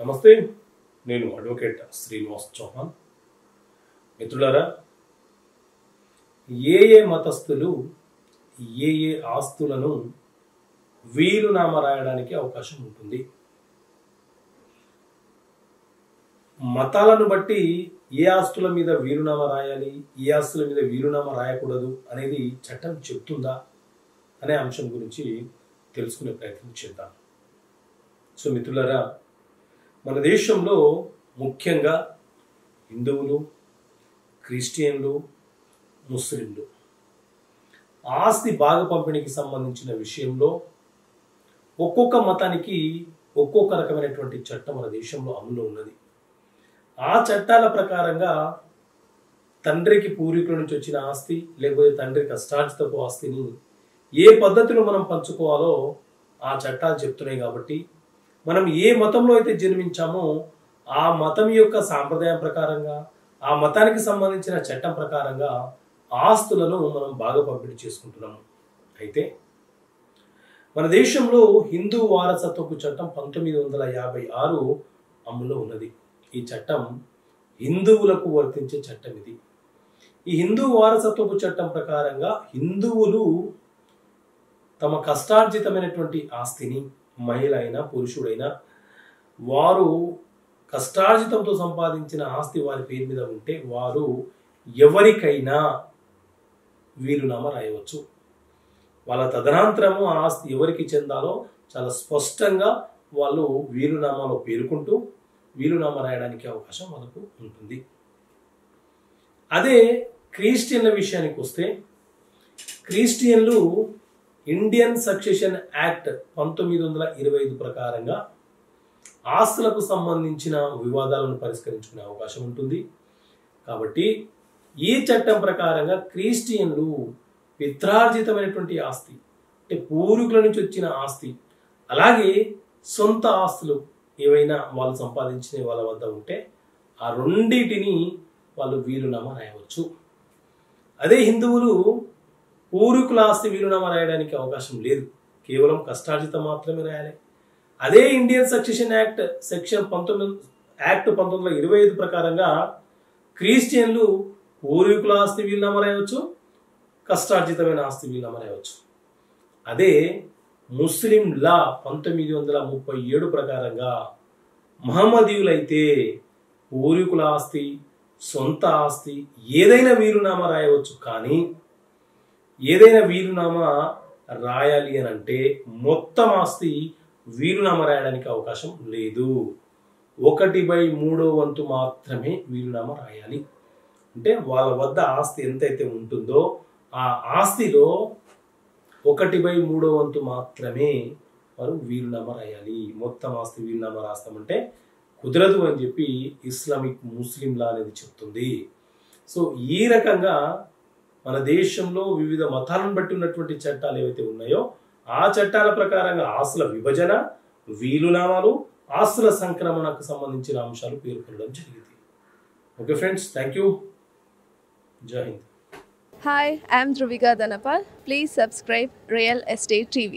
నమస్తే, నేను అడ్వకేట్ శ్రీనివాస్ చౌహాన్. మిత్రులారా, ఏ మతస్థులు ఏ ఆస్తులను వీలునామా రాయడానికి అవకాశం ఉంటుంది? మతాలను బట్టి ఏ ఆస్తుల మీద వీలునామా రాయాలి, ఏ ఆస్తుల మీద వీలునామా రాయకూడదు అనేది చట్టం చెప్తుందా అనే అంశం గురించి తెలుసుకునే ప్రయత్నం చేద్దాం. సో మిత్రులారా, మన దేశంలో ముఖ్యంగా హిందువులు, క్రిస్టియన్లు, ముస్లింలు ఆస్తి భాగ పంపిణీకి సంబంధించిన విషయంలో ఒక్కొక్క మతానికి ఒక్కొక్క రకమైనటువంటి చట్టం మన దేశంలో అమలులో ఉన్నది. ఆ చట్టాల ప్రకారంగా తండ్రికి పూర్వీకుల నుంచి వచ్చిన ఆస్తి లేకపోతే తండ్రి కష్టార్జితపు ఆస్తిని ఏ పద్ధతిలో మనం పంచుకోవాలో ఆ చట్టాలు చెప్తున్నాయి. కాబట్టి మనం ఏ మతంలో అయితే జన్మించామో ఆ మతం యొక్క సాంప్రదాయం ప్రకారంగా, ఆ మతానికి సంబంధించిన చట్టం ప్రకారంగా ఆస్తులను మనం బాగా పంపిణీ చేసుకుంటున్నాము. అయితే మన దేశంలో హిందూ వారసత్వపు చట్టం 1956 అమలులో ఉన్నది. ఈ చట్టం హిందువులకు వర్తించే చట్టం ఇది. ఈ హిందూ వారసత్వపు చట్టం ప్రకారంగా హిందువులు తమ కష్టార్జితమైనటువంటి ఆస్తిని, మహిళ అయినా పురుషుడైనా, వారు కష్టార్జితంతో సంపాదించిన ఆస్తి వారి పేరు మీద ఉంటే వారు ఎవరికైనా వీలునామా రాయవచ్చు. వాళ్ళ తదనంతరము ఆ ఆస్తి ఎవరికి చెందాలో చాలా స్పష్టంగా వాళ్ళు వీలునామాలో పేర్కొంటూ వీలునామా రాయడానికి అవకాశం వాళ్ళకు ఉంటుంది. అదే క్రిస్టియన్ల విషయానికి వస్తే, క్రిస్టియన్లు ఇండియన్ సక్సెషన్ యాక్ట్ 1925 ప్రకారంగా ఆస్తులకు సంబంధించిన వివాదాలను పరిష్కరించుకునే అవకాశం ఉంటుంది. కాబట్టి ఈ చట్టం ప్రకారంగా క్రిస్టియన్లు పిత్రార్జితమైనటువంటి ఆస్తి అంటే పూర్వీకుల నుంచి వచ్చిన ఆస్తి, అలాగే సొంత ఆస్తులు ఏవైనా వాళ్ళు సంపాదించిన వాళ్ళ వద్ద ఉంటే ఆ రెండింటిని వాళ్ళు వీలునామా రాయవచ్చు. అదే హిందువులు పూర్వీకుల ఆస్తి వీలునామా రాయడానికి అవకాశం లేదు, కేవలం కష్టార్జితం మాత్రమే రాయాలి. అదే ఇండియన్ సక్సెషన్ యాక్ట్ సెక్షన్ 1925 ప్రకారంగా క్రిస్టియన్లు పూర్వీకుల ఆస్తి వీలునామా రాయవచ్చు, కష్టార్జితమైన ఆస్తి వీలునామా రాయవచ్చు. అదే ముస్లిం లా 1937 ప్రకారంగా మహమ్మదీయులైతే పూర్వీకుల ఆస్తి, సొంత ఆస్తి ఏదైనా వీలునామా రాయవచ్చు. కానీ ఏదైనా వీలునామా రాయాలి అని అంటే మొత్తం ఆస్తి వీలునామా రాయడానికి అవకాశం లేదు. 1/3 వంతు మాత్రమే వీలునామా రాయాలి. అంటే వాళ్ళ వద్ద ఆస్తి ఎంతైతే ఉంటుందో ఆ ఆస్తిలో 1/3 వంతు మాత్రమే వారు వీలునామా రాయాలి. మొత్తం ఆస్తి వీలునామా రాస్తామంటే కుదరదు అని చెప్పి ఇస్లామిక్ ముస్లిం లా అనేది చెప్తుంది. సో ఈ రకంగా మన దేశంలో వివిధ మతాలను బట్టి ఉన్నటువంటి చట్టాలు ఏవైతే ఉన్నాయో ఆ చట్టాల ప్రకారంగా ఆస్తుల విభజన, వీలునామాలు, ఆస్తుల సంక్రమణకు సంబంధించిన అంశాలు పేర్కొనడం జరిగింది. Okay friends, thank you. జై Hind. Hi, I'm Dhruvika Dhanapal. Please subscribe Real Estate TV.